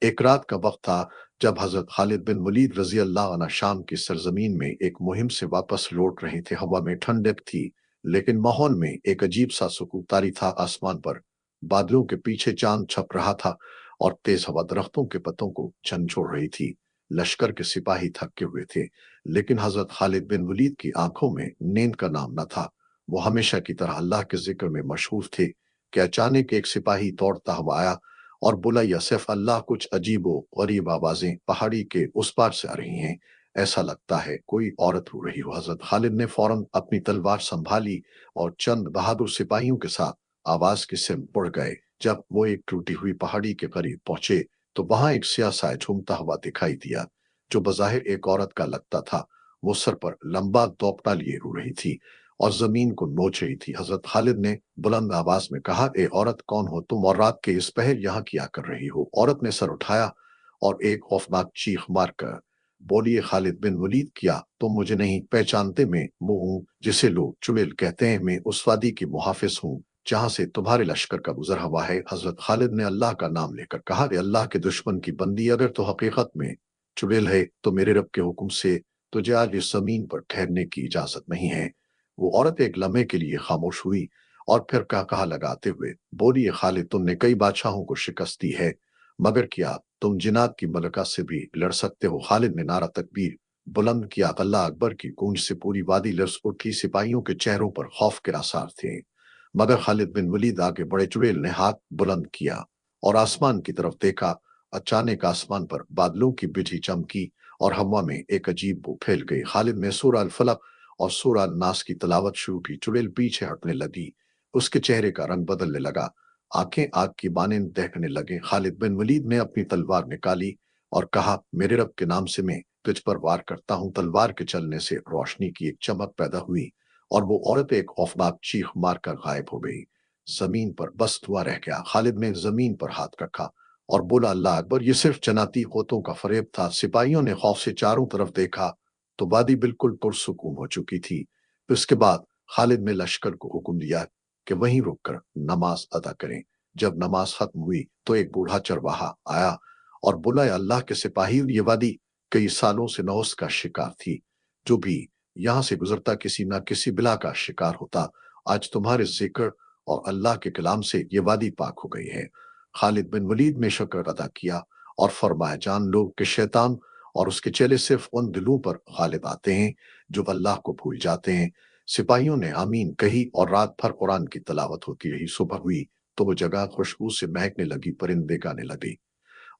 एक रात का वक्त था जब हजरत खालिद बिन वलीद रजी अल्लाह अन्हु शाम की सरजमीन में एक मुहिम से वापस लौट रहे थे। हवा में ठंडक थी, लेकिन माहौल में एक अजीब सा सुकून तारी था। आसमान पर बादलों के पीछे चांद छप रहा था और तेज हवा दरख्तों के पत्तों को झंझोड़ रही थी। लश्कर के सिपाही थके हुए थे, लेकिन हजरत खालिद बिन वलीद की आंखों में नींद का नाम न था। वो हमेशा की तरह अल्लाह के जिक्र में मशहूर थे कि अचानक एक सिपाही दौड़ता हुआ आया और बोला, या सैफ अल्लाह, कुछ अजीबो गरीब आवाजें पहाड़ी के उस पार से आ रही हैं। ऐसा लगता है कोई औरत रो रही हो। हजरत खालिद ने फौरन अपनी तलवार संभाली और चंद बहादुर सिपाहियों के साथ आवाज की सिमत मुड़ गए। जब वो एक टूटी हुई पहाड़ी के करीब पहुंचे तो वहां एक स्याह साया झूमता हुआ दिखाई दिया, जो बज़ाहिर एक औरत का लगता था। वो सर पर लंबा दोपटा लिए रो रही थी और जमीन को नोच रही थी। हजरत खालिद ने बुलंद आवाज में कहा, ए औरत, कौन हो तुम और रात के इस पहर यहाँ क्या कर रही हो? औरत ने सर उठाया और एक खौफनाक चीख मारकर बोली, "ये खालिद बिन वलीद, क्या तुम मुझे नहीं पहचानते? मैं वो हूँ जिसे लोग चुड़ैल कहते हैं। मैं उस वादी की मुहाफिज हूँ जहां से तुम्हारे लश्कर का गुजर हुआ है।" हजरत खालिद ने अल्लाह का नाम लेकर कहा, "रे अल्लाह के दुश्मन की बंदी, अगर तो हकीकत में चुड़ैल है तो मेरे रब के हुक्म से तुझे आज इस जमीन पर ठहरने की इजाजत नहीं है।" वो औरत एक लम्हे के लिए खामोश हुई और फिर कहा लगाते हुए बोली, "ये खालिद, तुमने कई बादशाहों को शिकस्त दी है, मगर क्या तुम जिनात की मलका से भी लड़ सकते हो?" खालिद ने नारा तकबीर बुलंद किया। अल्लाह अकबर की गूंज से पूरी वादी लर्ज उठी। सिपाहियों के चेहरों पर खौफ के आसार थे, मगर खालिद बिन वलीद आगे बढ़े। चुड़ैल ने हाथ बुलंद किया और आसमान की तरफ देखा। अचानक आसमान पर बादलों की बिजली चमकी और हवा में एक अजीब बू फैल गई। खालिद ने सूरह अल फलक और सूरह नास की तिलावत शुरू की। चुड़ैल पीछे हटने लगी, उसके चेहरे का रंग बदलने लगा, आंखें आग की मानंद दहकने लगे। खालिद बिन वलीद ने अपनी तलवार निकाली और कहा, मेरे रब के नाम से मैं तुझ पर वार करता हूं। तलवार के चलने से रोशनी की एक चमक पैदा हुई और वो औरत एक खौफनाक चीख मारकर गायब हो गई। जमीन पर बस धुआं रह गया। खालिद ने जमीन पर हाथ रखा और बोला, अल्लाह अकबर, ये सिर्फ जनाती होतों का फरेब था। सिपाहियों ने खौफ से चारों तरफ देखा तो वादी बिल्कुल पुरसुकून हो चुकी थी। फिर उसके बाद खालिद ने लश्कर को हुक्म दिया कि वहीं रुककर नमाज अदा करें। जब नमाज खत्म हुई तो एक बूढ़ा चरवाहा आया और बोला, अल्लाह के सिपाही, ये वादी कई सालों से नौस का शिकार थी। जो भी यहां से गुजरता किसी ना किसी बिला का शिकार होता। आज तुम्हारे जिक्र और अल्लाह के कलाम से ये वादी पाक हो गई है। खालिद बिन वलीद ने शुक्र अदा किया और फरमाया, जान लो कि शैतान और उसके चेले सिर्फ उन दिलों पर गालिब आते हैं जो अल्लाह को भूल जाते हैं। सिपाहियों ने आमीन कही और रात भर कुरान की तलावत होती रही। सुबह हुई तो वो जगह खुशबू से महकने लगी, परिंदे गाने लगे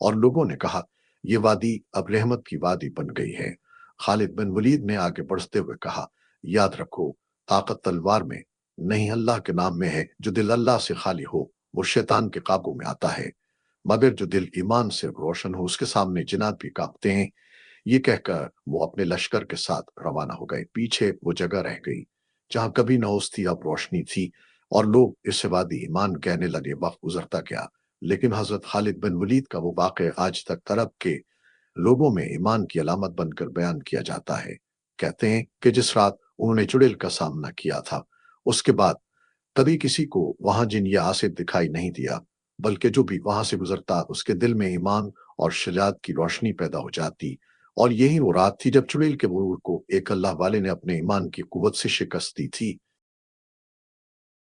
और लोगों ने कहा, ये वादी अब रहमत की वादी बन गई है। खालिद बिन वलीद ने आगे बढ़ते हुए कहा, याद रखो, ताकत तलवार में नहीं, अल्लाह के नाम में है। जो दिल अल्लाह से खाली हो वो शैतान के काबू में आता है, मगर जो दिल ईमान से रोशन हो उसके सामने जिन्नात भी कांपते हैं। ये कहकर वो अपने लश्कर के साथ रवाना हो गए। पीछे वो जगह रह गई जहां कभी नौस थी, अब रोशनी थी और लोग इस वादी ईमान कहने लगे। वक्त गुजरता गया, लेकिन हजरत खालिद बिन वलीद का वो वाक़या आज तक अरब के लोगों में ईमान की अलामत बनकर बयान किया जाता है। कहते हैं कि जिस रात उन्होंने चुड़ैल का सामना किया था, उसके बाद कभी किसी को वहां जिन या आसिफ दिखाई नहीं दिया, बल्कि जो भी वहां से गुजरता उसके दिल में ईमान और शजाअत की रोशनी पैदा हो जाती। और यही वो रात थी जब चुड़ैल के गुरूर को एक अल्लाह वाले ने अपने ईमान की कुव्वत से शिकस्त दी थी।